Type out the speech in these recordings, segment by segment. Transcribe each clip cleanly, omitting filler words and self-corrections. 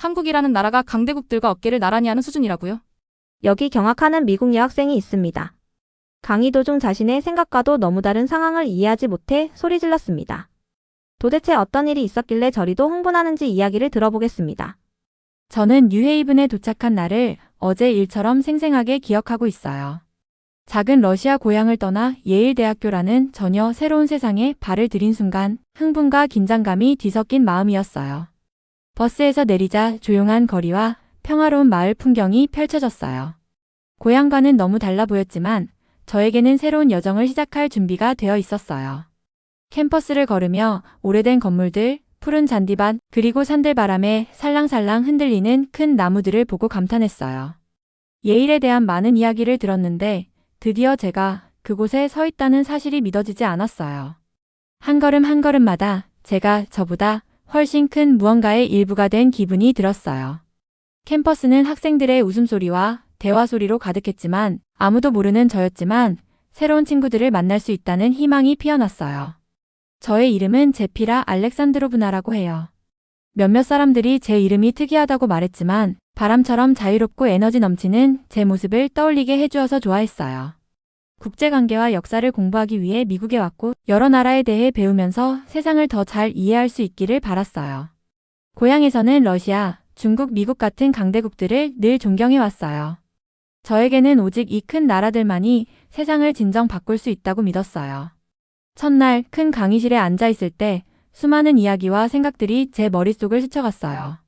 한국이라는 나라가 강대국들과 어깨를 나란히 하는 수준이라고요? 여기 경악하는 미국 여학생이 있습니다. 강의 도중 자신의 생각과도 너무 다른 상황을 이해하지 못해 소리 질렀습니다. 도대체 어떤 일이 있었길래 저리도 흥분하는지 이야기를 들어보겠습니다. 저는 뉴헤이븐에 도착한 날을 어제 일처럼 생생하게 기억하고 있어요. 작은 러시아 고향을 떠나 예일대학교라는 전혀 새로운 세상에 발을 들인 순간 흥분과 긴장감이 뒤섞인 마음이었어요. 버스에서 내리자 조용한 거리와 평화로운 마을 풍경이 펼쳐졌어요. 고향과는 너무 달라 보였지만 저에게는 새로운 여정을 시작할 준비가 되어 있었어요. 캠퍼스를 걸으며 오래된 건물들, 푸른 잔디밭, 그리고 산들바람에 살랑살랑 흔들리는 큰 나무들을 보고 감탄했어요. 예일에 대한 많은 이야기를 들었는데 드디어 제가 그곳에 서 있다는 사실이 믿어지지 않았어요. 한 걸음 한 걸음마다 제가 저보다 훨씬 큰 무언가의 일부가 된 기분이 들었어요. 캠퍼스는 학생들의 웃음소리와 대화 소리로 가득했지만 아무도 모르는 저였지만 새로운 친구들을 만날 수 있다는 희망이 피어났어요. 저의 이름은 제피라 알렉산드로브나라고 해요. 몇몇 사람들이 제 이름이 특이하다고 말했지만 바람처럼 자유롭고 에너지 넘치는 제 모습을 떠올리게 해주어서 좋아했어요. 국제관계와 역사를 공부하기 위해 미국에 왔고 여러 나라에 대해 배우면서 세상을 더 잘 이해할 수 있기를 바랐어요. 고향에서는 러시아, 중국, 미국 같은 강대국들을 늘 존경해왔어요. 저에게는 오직 이 큰 나라들만이 세상을 진정 바꿀 수 있다고 믿었어요. 첫날 큰 강의실에 앉아 있을 때 수많은 이야기와 생각들이 제 머릿속을 스쳐갔어요.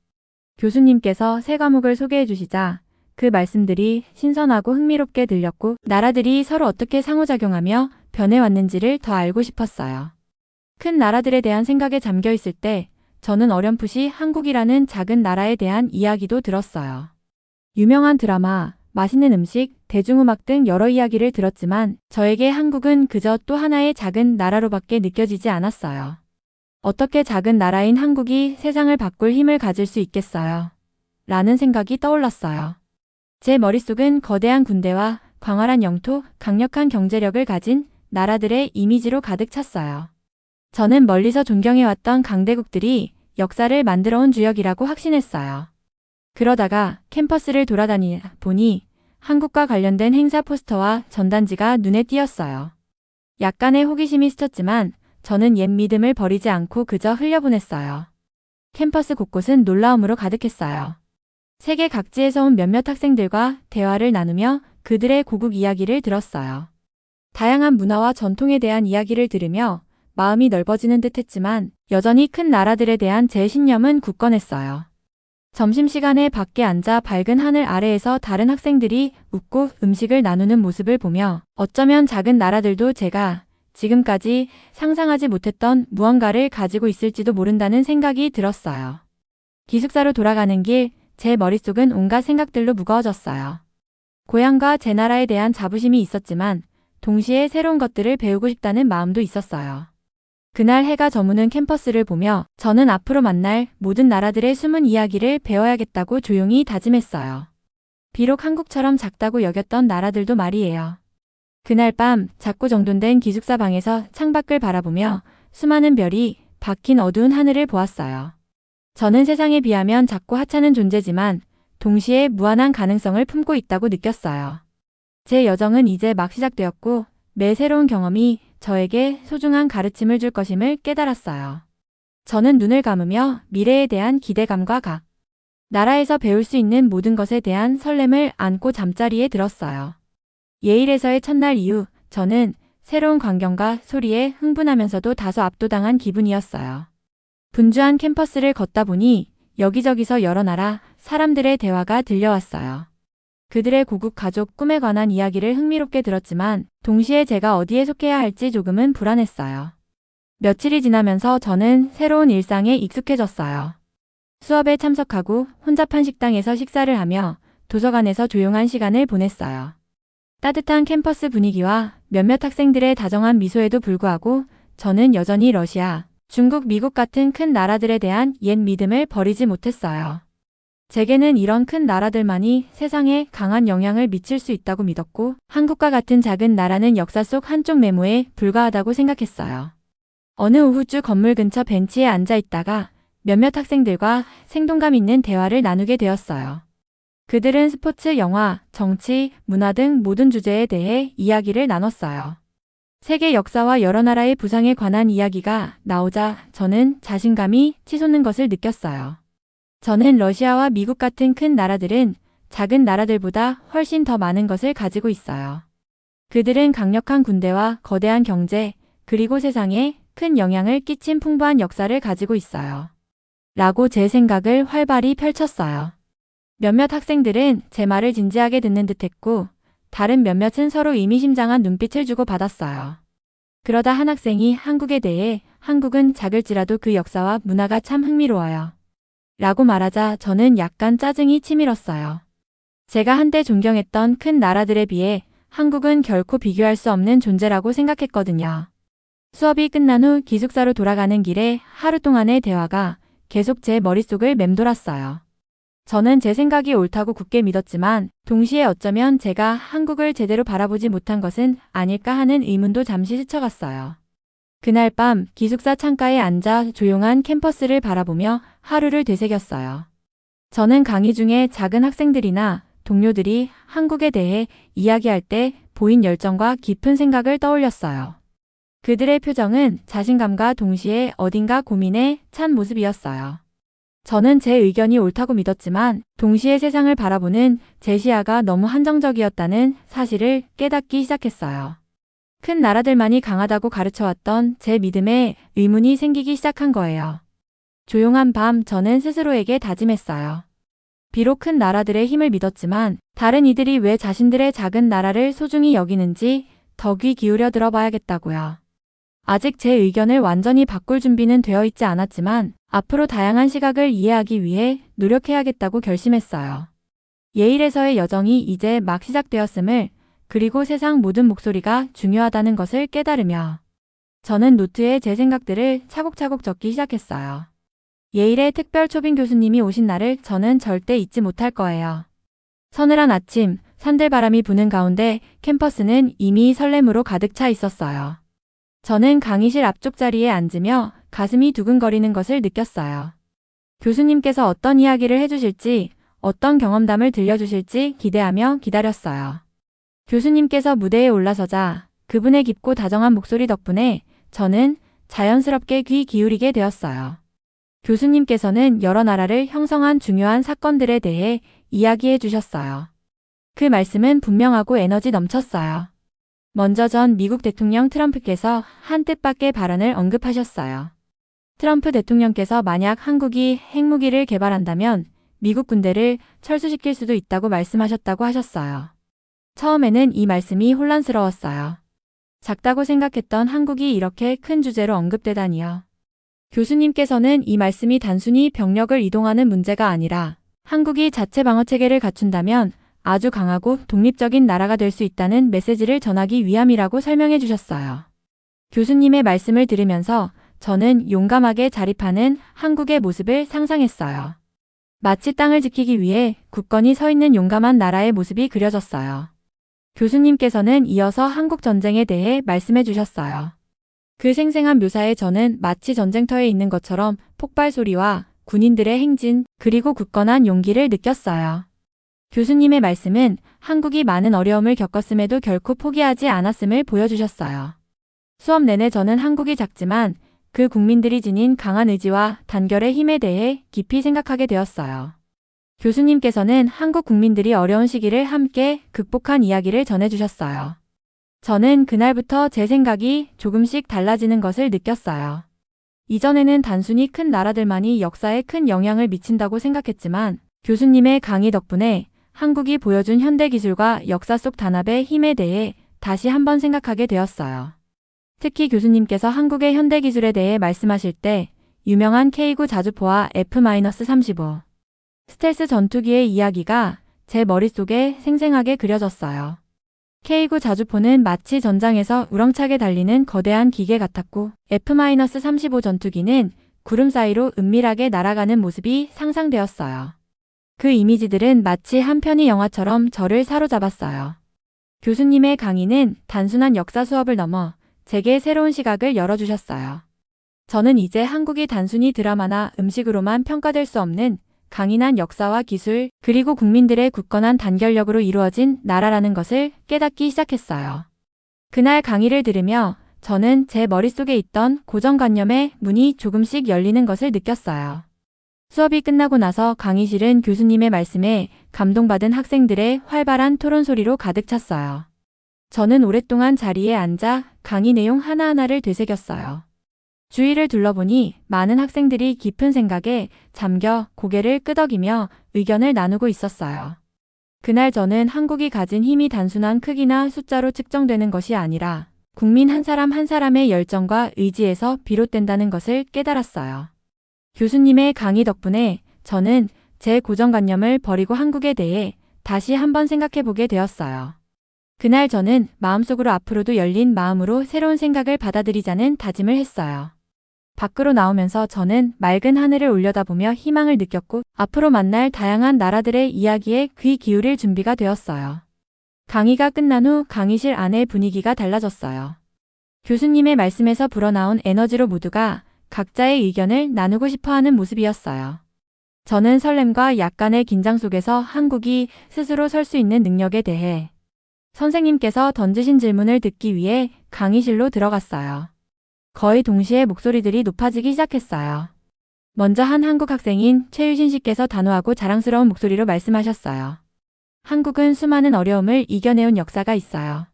교수님께서 새 과목을 소개해 주시자 그 말씀들이 신선하고 흥미롭게 들렸고 나라들이 서로 어떻게 상호작용하며 변해왔는지를 더 알고 싶었어요. 큰 나라들에 대한 생각에 잠겨 있을 때 저는 어렴풋이 한국이라는 작은 나라에 대한 이야기도 들었어요. 유명한 드라마, 맛있는 음식, 대중음악 등 여러 이야기를 들었지만 저에게 한국은 그저 또 하나의 작은 나라로밖에 느껴지지 않았어요. 어떻게 작은 나라인 한국이 세상을 바꿀 힘을 가질 수 있겠어요? 라는 생각이 떠올랐어요. 제 머릿속은 거대한 군대와 광활한 영토, 강력한 경제력을 가진 나라들의 이미지로 가득 찼어요. 저는 멀리서 존경해왔던 강대국들이 역사를 만들어온 주역이라고 확신했어요. 그러다가 캠퍼스를 돌아다니다 보니 한국과 관련된 행사 포스터와 전단지가 눈에 띄었어요. 약간의 호기심이 스쳤지만 저는 옛 믿음을 버리지 않고 그저 흘려보냈어요. 캠퍼스 곳곳은 놀라움으로 가득했어요. 세계 각지에서 온 몇몇 학생들과 대화를 나누며 그들의 고국 이야기를 들었어요. 다양한 문화와 전통에 대한 이야기를 들으며 마음이 넓어지는 듯 했지만 여전히 큰 나라들에 대한 제 신념은 굳건했어요. 점심시간에 밖에 앉아 밝은 하늘 아래에서 다른 학생들이 웃고 음식을 나누는 모습을 보며 어쩌면 작은 나라들도 제가 지금까지 상상하지 못했던 무언가를 가지고 있을지도 모른다는 생각이 들었어요. 기숙사로 돌아가는 길, 제 머릿속은 온갖 생각들로 무거워졌어요. 고향과 제 나라에 대한 자부심이 있었지만 동시에 새로운 것들을 배우고 싶다는 마음도 있었어요. 그날 해가 저무는 캠퍼스를 보며 저는 앞으로 만날 모든 나라들의 숨은 이야기를 배워야겠다고 조용히 다짐했어요. 비록 한국처럼 작다고 여겼던 나라들도 말이에요. 그날 밤 작고 정돈된 기숙사 방에서 창밖을 바라보며 수많은 별이 박힌 어두운 하늘을 보았어요. 저는 세상에 비하면 작고 하찮은 존재지만 동시에 무한한 가능성을 품고 있다고 느꼈어요. 제 여정은 이제 막 시작되었고 매 새로운 경험이 저에게 소중한 가르침을 줄 것임을 깨달았어요. 저는 눈을 감으며 미래에 대한 기대감과 각 나라에서 배울 수 있는 모든 것에 대한 설렘을 안고 잠자리에 들었어요. 예일에서의 첫날 이후 저는 새로운 광경과 소리에 흥분하면서도 다소 압도당한 기분이었어요. 분주한 캠퍼스를 걷다 보니 여기저기서 여러 나라 사람들의 대화가 들려왔어요. 그들의 고국 가족 꿈에 관한 이야기를 흥미롭게 들었지만 동시에 제가 어디에 속해야 할지 조금은 불안했어요. 며칠이 지나면서 저는 새로운 일상에 익숙해졌어요. 수업에 참석하고 혼잡한 식당에서 식사를 하며 도서관에서 조용한 시간을 보냈어요. 따뜻한 캠퍼스 분위기와 몇몇 학생들의 다정한 미소에도 불구하고 저는 여전히 러시아, 중국, 미국 같은 큰 나라들에 대한 옛 믿음을 버리지 못했어요. 제게는 이런 큰 나라들만이 세상에 강한 영향을 미칠 수 있다고 믿었고 한국과 같은 작은 나라는 역사 속 한쪽 메모에 불과하다고 생각했어요. 어느 오후쯤 건물 근처 벤치에 앉아 있다가 몇몇 학생들과 생동감 있는 대화를 나누게 되었어요. 그들은 스포츠, 영화, 정치, 문화 등 모든 주제에 대해 이야기를 나눴어요. 세계 역사와 여러 나라의 부상에 관한 이야기가 나오자 저는 자신감이 치솟는 것을 느꼈어요. 저는 러시아와 미국 같은 큰 나라들은 작은 나라들보다 훨씬 더 많은 것을 가지고 있어요. 그들은 강력한 군대와 거대한 경제, 그리고 세상에 큰 영향을 끼친 풍부한 역사를 가지고 있어요. 라고 제 생각을 활발히 펼쳤어요. 몇몇 학생들은 제 말을 진지하게 듣는 듯했고, 다른 몇몇은 서로 의미심장한 눈빛을 주고 받았어요. 그러다 한 학생이 한국에 대해 한국은 작을지라도 그 역사와 문화가 참 흥미로워요. 라고 말하자 저는 약간 짜증이 치밀었어요. 제가 한때 존경했던 큰 나라들에 비해 한국은 결코 비교할 수 없는 존재라고 생각했거든요. 수업이 끝난 후 기숙사로 돌아가는 길에 하루 동안의 대화가 계속 제 머릿속을 맴돌았어요. 저는 제 생각이 옳다고 굳게 믿었지만 동시에 어쩌면 제가 한국을 제대로 바라보지 못한 것은 아닐까 하는 의문도 잠시 스쳐갔어요. 그날 밤 기숙사 창가에 앉아 조용한 캠퍼스를 바라보며 하루를 되새겼어요. 저는 강의 중에 작은 학생들이나 동료들이 한국에 대해 이야기할 때 보인 열정과 깊은 생각을 떠올렸어요. 그들의 표정은 자신감과 동시에 어딘가 고민에 찬 모습이었어요. 저는 제 의견이 옳다고 믿었지만 동시에 세상을 바라보는 제 시야가 너무 한정적이었다는 사실을 깨닫기 시작했어요. 큰 나라들만이 강하다고 가르쳐왔던 제 믿음에 의문이 생기기 시작한 거예요. 조용한 밤 저는 스스로에게 다짐했어요. 비록 큰 나라들의 힘을 믿었지만 다른 이들이 왜 자신들의 작은 나라를 소중히 여기는지 더 귀 기울여 들어봐야겠다고요. 아직 제 의견을 완전히 바꿀 준비는 되어 있지 않았지만 앞으로 다양한 시각을 이해하기 위해 노력해야겠다고 결심했어요. 예일에서의 여정이 이제 막 시작되었음을, 그리고 세상 모든 목소리가 중요하다는 것을 깨달으며 저는 노트에 제 생각들을 차곡차곡 적기 시작했어요. 예일의 특별 초빙 교수님이 오신 날을 저는 절대 잊지 못할 거예요. 서늘한 아침, 산들바람이 부는 가운데 캠퍼스는 이미 설렘으로 가득 차 있었어요. 저는 강의실 앞쪽 자리에 앉으며 가슴이 두근거리는 것을 느꼈어요. 교수님께서 어떤 이야기를 해주실지, 어떤 경험담을 들려주실지 기대하며 기다렸어요. 교수님께서 무대에 올라서자 그분의 깊고 다정한 목소리 덕분에 저는 자연스럽게 귀 기울이게 되었어요. 교수님께서는 여러 나라를 형성한 중요한 사건들에 대해 이야기해 주셨어요. 그 말씀은 분명하고 에너지 넘쳤어요. 먼저 전 미국 대통령 트럼프께서 한 뜻밖의 발언을 언급하셨어요. 트럼프 대통령께서 만약 한국이 핵무기를 개발한다면 미국 군대를 철수시킬 수도 있다고 말씀하셨다고 하셨어요. 처음에는 이 말씀이 혼란스러웠어요. 작다고 생각했던 한국이 이렇게 큰 주제로 언급되다니요. 교수님께서는 이 말씀이 단순히 병력을 이동하는 문제가 아니라 한국이 자체 방어체계를 갖춘다면 아주 강하고 독립적인 나라가 될 수 있다는 메시지를 전하기 위함이라고 설명해 주셨어요. 교수님의 말씀을 들으면서 저는 용감하게 자립하는 한국의 모습을 상상했어요. 마치 땅을 지키기 위해 굳건히 서 있는 용감한 나라의 모습이 그려졌어요. 교수님께서는 이어서 한국 전쟁에 대해 말씀해 주셨어요. 그 생생한 묘사에 저는 마치 전쟁터에 있는 것처럼 폭발 소리와 군인들의 행진, 그리고 굳건한 용기를 느꼈어요. 교수님의 말씀은 한국이 많은 어려움을 겪었음에도 결코 포기하지 않았음을 보여주셨어요. 수업 내내 저는 한국이 작지만 그 국민들이 지닌 강한 의지와 단결의 힘에 대해 깊이 생각하게 되었어요. 교수님께서는 한국 국민들이 어려운 시기를 함께 극복한 이야기를 전해주셨어요. 저는 그날부터 제 생각이 조금씩 달라지는 것을 느꼈어요. 이전에는 단순히 큰 나라들만이 역사에 큰 영향을 미친다고 생각했지만 교수님의 강의 덕분에 한국이 보여준 현대기술과 역사 속 단합의 힘에 대해 다시 한번 생각하게 되었어요. 특히 교수님께서 한국의 현대기술에 대해 말씀하실 때 유명한 K9 자주포와 F-35 스텔스 전투기의 이야기가 제 머릿속에 생생하게 그려졌어요. K9 자주포는 마치 전장에서 우렁차게 달리는 거대한 기계 같았고 F-35 전투기는 구름 사이로 은밀하게 날아가는 모습이 상상되었어요. 그 이미지들은 마치 한 편의 영화처럼 저를 사로잡았어요. 교수님의 강의는 단순한 역사 수업을 넘어 제게 새로운 시각을 열어주셨어요. 저는 이제 한국이 단순히 드라마나 음식으로만 평가될 수 없는 강인한 역사와 기술, 그리고 국민들의 굳건한 단결력으로 이루어진 나라라는 것을 깨닫기 시작했어요. 그날 강의를 들으며 저는 제 머릿속에 있던 고정관념의 문이 조금씩 열리는 것을 느꼈어요. 수업이 끝나고 나서 강의실은 교수님의 말씀에 감동받은 학생들의 활발한 토론 소리로 가득 찼어요. 저는 오랫동안 자리에 앉아 강의 내용 하나하나를 되새겼어요. 주위를 둘러보니 많은 학생들이 깊은 생각에 잠겨 고개를 끄덕이며 의견을 나누고 있었어요. 그날 저는 한국이 가진 힘이 단순한 크기나 숫자로 측정되는 것이 아니라 국민 한 사람 한 사람의 열정과 의지에서 비롯된다는 것을 깨달았어요. 교수님의 강의 덕분에 저는 제 고정관념을 버리고 한국에 대해 다시 한번 생각해보게 되었어요. 그날 저는 마음속으로 앞으로도 열린 마음으로 새로운 생각을 받아들이자는 다짐을 했어요. 밖으로 나오면서 저는 맑은 하늘을 올려다보며 희망을 느꼈고 앞으로 만날 다양한 나라들의 이야기에 귀 기울일 준비가 되었어요. 강의가 끝난 후 강의실 안의 분위기가 달라졌어요. 교수님의 말씀에서 불어나온 에너지로 모두가 각자의 의견을 나누고 싶어하는 모습이었어요. 저는 설렘과 약간의 긴장 속에서 한국이 스스로 설 수 있는 능력에 대해 선생님께서 던지신 질문을 듣기 위해 강의실로 들어갔어요. 거의 동시에 목소리들이 높아지기 시작했어요. 먼저 한 한국 학생인 최유신 씨께서 단호하고 자랑스러운 목소리로 말씀하셨어요. 한국은 수많은 어려움을 이겨내온 역사가 있어요.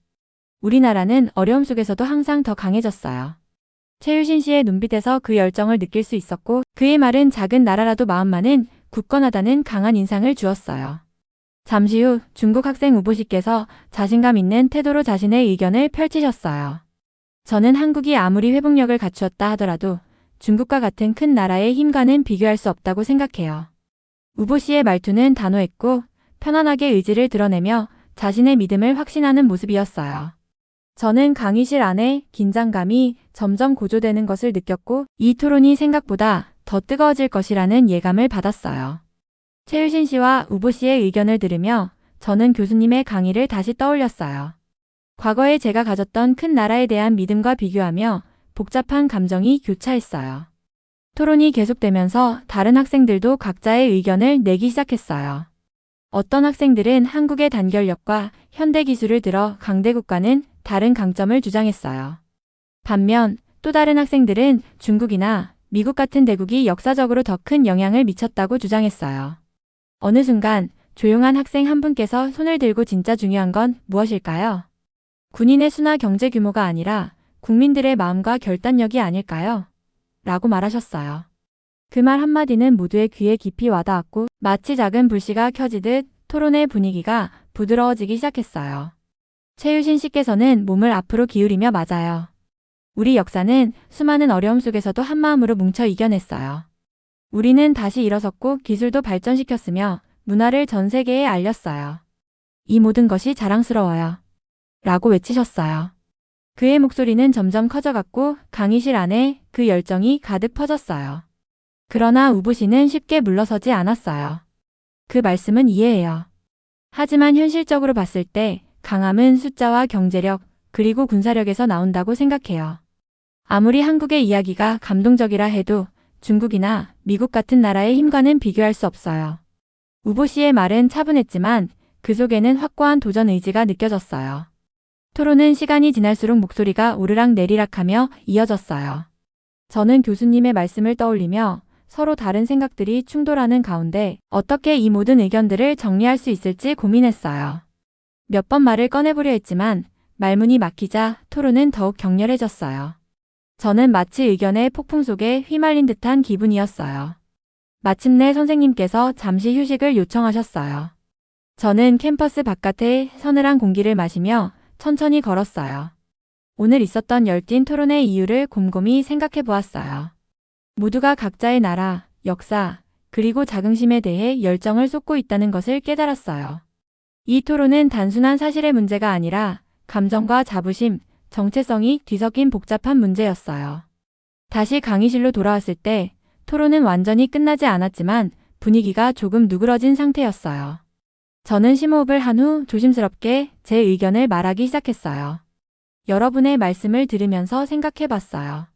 우리나라는 어려움 속에서도 항상 더 강해졌어요. 최유신 씨의 눈빛에서 그 열정을 느낄 수 있었고 그의 말은 작은 나라라도 마음만은 굳건하다는 강한 인상을 주었어요. 잠시 후 중국 학생 우보 씨께서 자신감 있는 태도로 자신의 의견을 펼치셨어요. 저는 한국이 아무리 회복력을 갖추었다 하더라도 중국과 같은 큰 나라의 힘과는 비교할 수 없다고 생각해요. 우보 씨의 말투는 단호했고 편안하게 의지를 드러내며 자신의 믿음을 확신하는 모습이었어요. 저는 강의실 안에 긴장감이 점점 고조되는 것을 느꼈고 이 토론이 생각보다 더 뜨거워질 것이라는 예감을 받았어요. 최유신 씨와 우보 씨의 의견을 들으며 저는 교수님의 강의를 다시 떠올렸어요. 과거에 제가 가졌던 큰 나라에 대한 믿음과 비교하며 복잡한 감정이 교차했어요. 토론이 계속되면서 다른 학생들도 각자의 의견을 내기 시작했어요. 어떤 학생들은 한국의 단결력과 현대 기술을 들어 강대국과는 다른 강점을 주장했어요. 반면 또 다른 학생들은 중국이나 미국 같은 대국이 역사적으로 더 큰 영향을 미쳤다고 주장했어요. 어느 순간 조용한 학생 한 분께서 손을 들고 진짜 중요한 건 무엇일까요? 군인의 수나 경제 규모가 아니라 국민들의 마음과 결단력이 아닐까요? 라고 말하셨어요. 그 말 한마디는 모두의 귀에 깊이 와닿았고 마치 작은 불씨가 켜지듯 토론의 분위기가 부드러워지기 시작했어요. 최유신 씨께서는 몸을 앞으로 기울이며 맞아요. 우리 역사는 수많은 어려움 속에서도 한마음으로 뭉쳐 이겨냈어요. 우리는 다시 일어섰고 기술도 발전시켰으며 문화를 전 세계에 알렸어요. 이 모든 것이 자랑스러워요. 라고 외치셨어요. 그의 목소리는 점점 커져갔고 강의실 안에 그 열정이 가득 퍼졌어요. 그러나 우보 씨는 쉽게 물러서지 않았어요. 그 말씀은 이해해요. 하지만 현실적으로 봤을 때 강함은 숫자와 경제력 그리고 군사력에서 나온다고 생각해요. 아무리 한국의 이야기가 감동적이라 해도 중국이나 미국 같은 나라의 힘과는 비교할 수 없어요. 우보 씨의 말은 차분했지만 그 속에는 확고한 도전 의지가 느껴졌어요. 토론은 시간이 지날수록 목소리가 오르락 내리락하며 이어졌어요. 저는 교수님의 말씀을 떠올리며 서로 다른 생각들이 충돌하는 가운데 어떻게 이 모든 의견들을 정리할 수 있을지 고민했어요. 몇 번 말을 꺼내보려 했지만 말문이 막히자 토론은 더욱 격렬해졌어요. 저는 마치 의견의 폭풍 속에 휘말린 듯한 기분이었어요. 마침내 선생님께서 잠시 휴식을 요청하셨어요. 저는 캠퍼스 바깥의 서늘한 공기를 마시며 천천히 걸었어요. 오늘 있었던 열띤 토론의 이유를 곰곰이 생각해 보았어요. 모두가 각자의 나라, 역사, 그리고 자긍심에 대해 열정을 쏟고 있다는 것을 깨달았어요. 이 토론은 단순한 사실의 문제가 아니라 감정과 자부심, 정체성이 뒤섞인 복잡한 문제였어요. 다시 강의실로 돌아왔을 때 토론은 완전히 끝나지 않았지만 분위기가 조금 누그러진 상태였어요. 저는 심호흡을 한 후 조심스럽게 제 의견을 말하기 시작했어요. 여러분의 말씀을 들으면서 생각해 봤어요.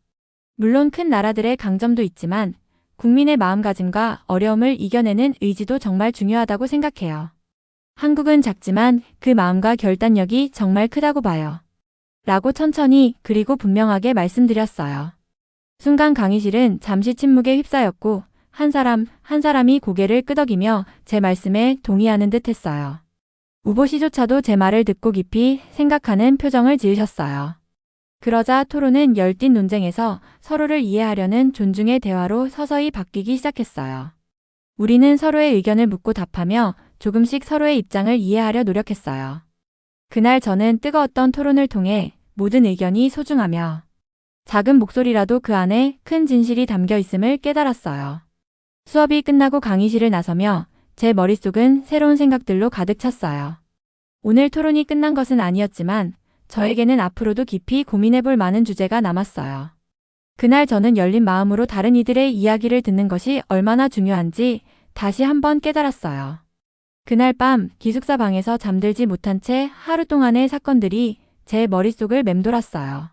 물론 큰 나라들의 강점도 있지만 국민의 마음가짐과 어려움을 이겨내는 의지도 정말 중요하다고 생각해요. 한국은 작지만 그 마음과 결단력이 정말 크다고 봐요. 라고 천천히 그리고 분명하게 말씀드렸어요. 순간 강의실은 잠시 침묵에 휩싸였고 한 사람이 고개를 끄덕이며 제 말씀에 동의하는 듯 했어요. 우보 씨조차도 제 말을 듣고 깊이 생각하는 표정을 지으셨어요. 그러자 토론은 열띤 논쟁에서 서로를 이해하려는 존중의 대화로 서서히 바뀌기 시작했어요. 우리는 서로의 의견을 묻고 답하며 조금씩 서로의 입장을 이해하려 노력했어요. 그날 저는 뜨거웠던 토론을 통해 모든 의견이 소중하며 작은 목소리라도 그 안에 큰 진실이 담겨 있음을 깨달았어요. 수업이 끝나고 강의실을 나서며 제 머릿속은 새로운 생각들로 가득 찼어요. 오늘 토론이 끝난 것은 아니었지만 저에게는 앞으로도 깊이 고민해볼 많은 주제가 남았어요. 그날 저는 열린 마음으로 다른 이들의 이야기를 듣는 것이 얼마나 중요한지 다시 한번 깨달았어요. 그날 밤 기숙사 방에서 잠들지 못한 채 하루 동안의 사건들이 제 머릿속을 맴돌았어요.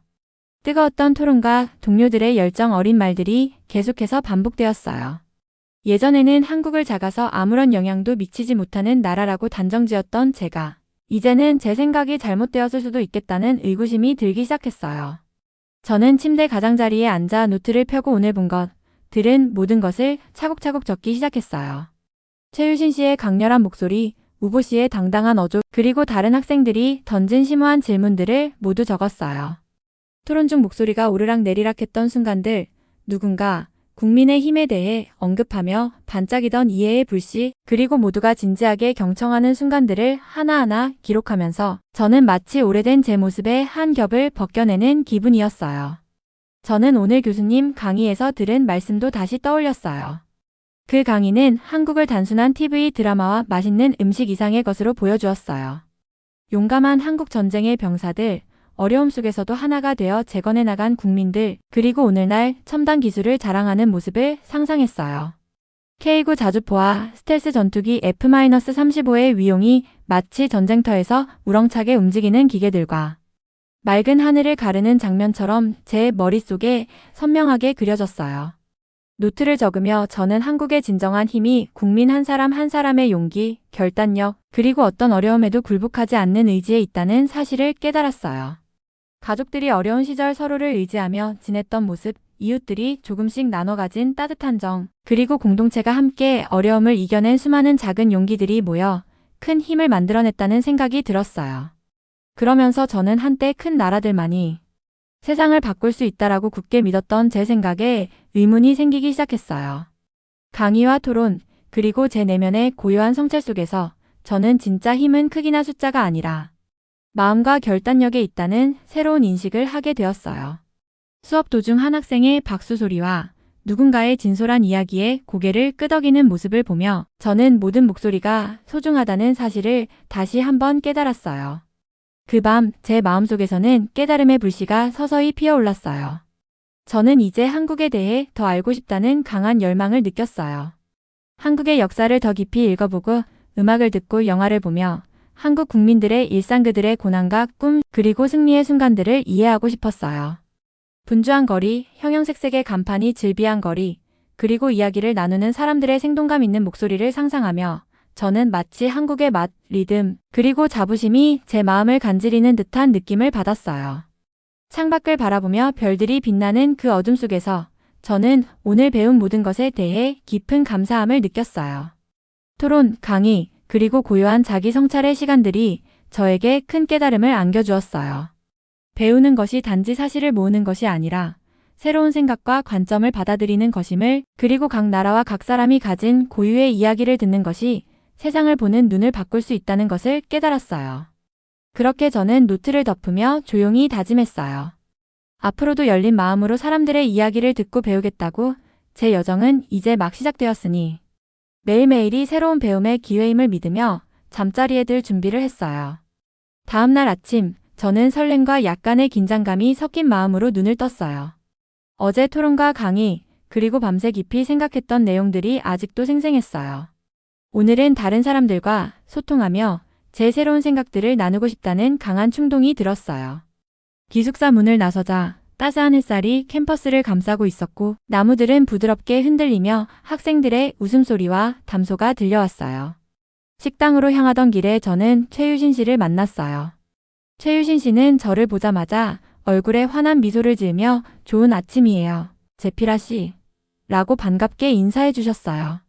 뜨거웠던 토론과 동료들의 열정 어린 말들이 계속해서 반복되었어요. 예전에는 한국을 작아서 아무런 영향도 미치지 못하는 나라라고 단정지었던 제가 이제는 제 생각이 잘못되었을 수도 있겠다는 의구심이 들기 시작했어요. 저는 침대 가장자리에 앉아 노트를 펴고 오늘 본 것, 들은 모든 것을 차곡차곡 적기 시작했어요. 최유신 씨의 강렬한 목소리, 우보 씨의 당당한 어조, 그리고 다른 학생들이 던진 심오한 질문들을 모두 적었어요. 토론 중 목소리가 오르락 내리락 했던 순간들, 누군가 국민의 힘에 대해 언급하며 반짝이던 이해의 불씨, 그리고 모두가 진지하게 경청하는 순간들을 하나하나 기록하면서 저는 마치 오래된 제 모습의 한 겹을 벗겨내는 기분이었어요. 저는 오늘 교수님 강의에서 들은 말씀도 다시 떠올렸어요. 그 강의는 한국을 단순한 TV 드라마와 맛있는 음식 이상의 것으로 보여주었어요. 용감한 한국 전쟁의 병사들, 어려움 속에서도 하나가 되어 재건해 나간 국민들, 그리고 오늘날 첨단 기술을 자랑하는 모습을 상상했어요. K9 자주포와 스텔스 전투기 F-35의 위용이 마치 전쟁터에서 우렁차게 움직이는 기계들과 맑은 하늘을 가르는 장면처럼 제 머릿속에 선명하게 그려졌어요. 노트를 적으며 저는 한국의 진정한 힘이 국민 한 사람 한 사람의 용기, 결단력, 그리고 어떤 어려움에도 굴복하지 않는 의지에 있다는 사실을 깨달았어요. 가족들이 어려운 시절 서로를 의지하며 지냈던 모습, 이웃들이 조금씩 나눠 가진 따뜻한 정, 그리고 공동체가 함께 어려움을 이겨낸 수많은 작은 용기들이 모여 큰 힘을 만들어냈다는 생각이 들었어요. 그러면서 저는 한때 큰 나라들만이 세상을 바꿀 수 있다라고 굳게 믿었던 제 생각에 의문이 생기기 시작했어요. 강의와 토론, 그리고 제 내면의 고요한 성찰 속에서 저는 진짜 힘은 크기나 숫자가 아니라 마음과 결단력에 있다는 새로운 인식을 하게 되었어요. 수업 도중 한 학생의 박수 소리와 누군가의 진솔한 이야기에 고개를 끄덕이는 모습을 보며 저는 모든 목소리가 소중하다는 사실을 다시 한번 깨달았어요. 그 밤 제 마음속에서는 깨달음의 불씨가 서서히 피어올랐어요. 저는 이제 한국에 대해 더 알고 싶다는 강한 열망을 느꼈어요. 한국의 역사를 더 깊이 읽어보고 음악을 듣고 영화를 보며 한국 국민들의 일상, 그들의 고난과 꿈, 그리고 승리의 순간들을 이해하고 싶었어요. 분주한 거리, 형형색색의 간판이 즐비한 거리, 그리고 이야기를 나누는 사람들의 생동감 있는 목소리를 상상하며 저는 마치 한국의 맛, 리듬, 그리고 자부심이 제 마음을 간지리는 듯한 느낌을 받았어요. 창밖을 바라보며 별들이 빛나는 그 어둠 속에서 저는 오늘 배운 모든 것에 대해 깊은 감사함을 느꼈어요. 토론, 강의, 그리고 고요한 자기 성찰의 시간들이 저에게 큰 깨달음을 안겨주었어요. 배우는 것이 단지 사실을 모으는 것이 아니라 새로운 생각과 관점을 받아들이는 것임을, 그리고 각 나라와 각 사람이 가진 고유의 이야기를 듣는 것이 세상을 보는 눈을 바꿀 수 있다는 것을 깨달았어요. 그렇게 저는 노트를 덮으며 조용히 다짐했어요. 앞으로도 열린 마음으로 사람들의 이야기를 듣고 배우겠다고. 제 여정은 이제 막 시작되었으니 매일매일이 새로운 배움의 기회임을 믿으며 잠자리에 들 준비를 했어요. 다음 날 아침, 저는 설렘과 약간의 긴장감이 섞인 마음으로 눈을 떴어요. 어제 토론과 강의, 그리고 밤새 깊이 생각했던 내용들이 아직도 생생했어요. 오늘은 다른 사람들과 소통하며 제 새로운 생각들을 나누고 싶다는 강한 충동이 들었어요. 기숙사 문을 나서자 따스한 햇살이 캠퍼스를 감싸고 있었고 나무들은 부드럽게 흔들리며 학생들의 웃음소리와 담소가 들려왔어요. 식당으로 향하던 길에 저는 최유신 씨를 만났어요. 최유신 씨는 저를 보자마자 얼굴에 환한 미소를 지으며 좋은 아침이에요. 제피라 씨. 라고 반갑게 인사해 주셨어요.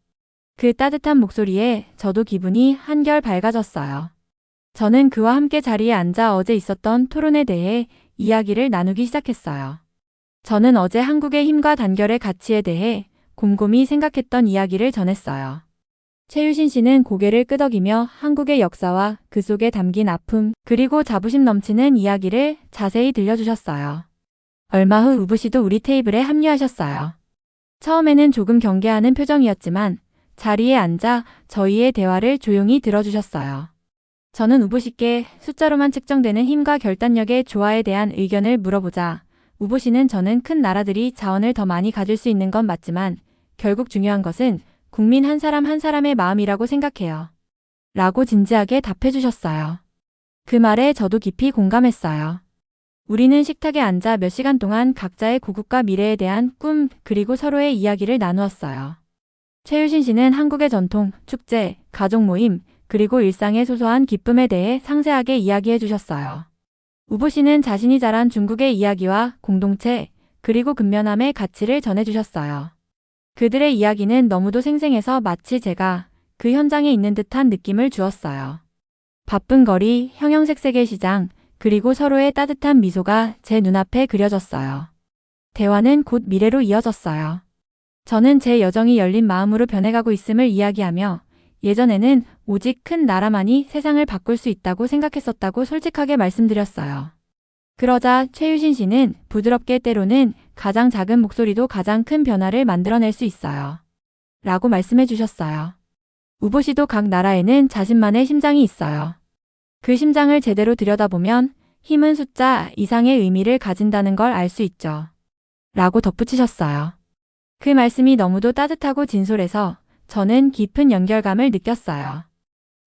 그 따뜻한 목소리에 저도 기분이 한결 밝아졌어요. 저는 그와 함께 자리에 앉아 어제 있었던 토론에 대해 이야기를 나누기 시작했어요. 저는 어제 한국의 힘과 단결의 가치에 대해 곰곰이 생각했던 이야기를 전했어요. 최유신 씨는 고개를 끄덕이며 한국의 역사와 그 속에 담긴 아픔 그리고 자부심 넘치는 이야기를 자세히 들려주셨어요. 얼마 후 우부 씨도 우리 테이블에 합류하셨어요. 처음에는 조금 경계하는 표정이었지만 자리에 앉아 저희의 대화를 조용히 들어주셨어요. 저는 우부 씨께 숫자로만 측정되는 힘과 결단력의 조화에 대한 의견을 물어보자 우부 씨는 저는 큰 나라들이 자원을 더 많이 가질 수 있는 건 맞지만 결국 중요한 것은 국민 한 사람 한 사람의 마음이라고 생각해요. 라고 진지하게 답해 주셨어요. 그 말에 저도 깊이 공감했어요. 우리는 식탁에 앉아 몇 시간 동안 각자의 고국과 미래에 대한 꿈 그리고 서로의 이야기를 나누었어요. 최유신 씨는 한국의 전통, 축제, 가족 모임, 그리고 일상의 소소한 기쁨에 대해 상세하게 이야기해 주셨어요. 우부 씨는 자신이 자란 중국의 이야기와 공동체, 그리고 근면함의 가치를 전해 주셨어요. 그들의 이야기는 너무도 생생해서 마치 제가 그 현장에 있는 듯한 느낌을 주었어요. 바쁜 거리, 형형색색의 시장, 그리고 서로의 따뜻한 미소가 제 눈앞에 그려졌어요. 대화는 곧 미래로 이어졌어요. 저는 제 여정이 열린 마음으로 변해가고 있음을 이야기하며 예전에는 오직 큰 나라만이 세상을 바꿀 수 있다고 생각했었다고 솔직하게 말씀드렸어요. 그러자 최유신 씨는 부드럽게 때로는 가장 작은 목소리도 가장 큰 변화를 만들어낼 수 있어요. 라고 말씀해 주셨어요. 우부 씨도 각 나라에는 자신만의 심장이 있어요. 그 심장을 제대로 들여다보면 힘은 숫자 이상의 의미를 가진다는 걸 알 수 있죠. 라고 덧붙이셨어요. 그 말씀이 너무도 따뜻하고 진솔해서 저는 깊은 연결감을 느꼈어요.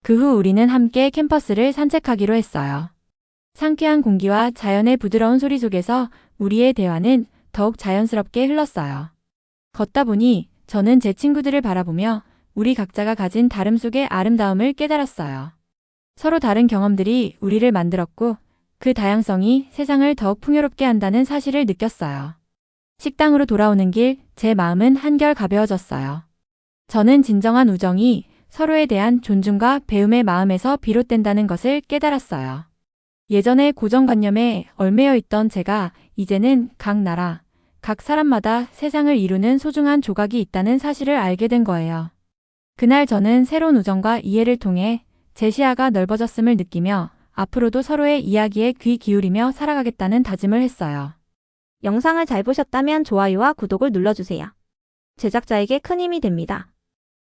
그 후 우리는 함께 캠퍼스를 산책하기로 했어요. 상쾌한 공기와 자연의 부드러운 소리 속에서 우리의 대화는 더욱 자연스럽게 흘렀어요. 걷다 보니 저는 제 친구들을 바라보며 우리 각자가 가진 다름 속의 아름다움을 깨달았어요. 서로 다른 경험들이 우리를 만들었고 그 다양성이 세상을 더욱 풍요롭게 한다는 사실을 느꼈어요. 식당으로 돌아오는 길, 제 마음은 한결 가벼워졌어요. 저는 진정한 우정이 서로에 대한 존중과 배움의 마음에서 비롯된다는 것을 깨달았어요. 예전의 고정관념에 얽매여 있던 제가 이제는 각 나라, 각 사람마다 세상을 이루는 소중한 조각이 있다는 사실을 알게 된 거예요. 그날 저는 새로운 우정과 이해를 통해 제 시야가 넓어졌음을 느끼며 앞으로도 서로의 이야기에 귀 기울이며 살아가겠다는 다짐을 했어요. 영상을 잘 보셨다면 좋아요와 구독을 눌러주세요. 제작자에게 큰 힘이 됩니다.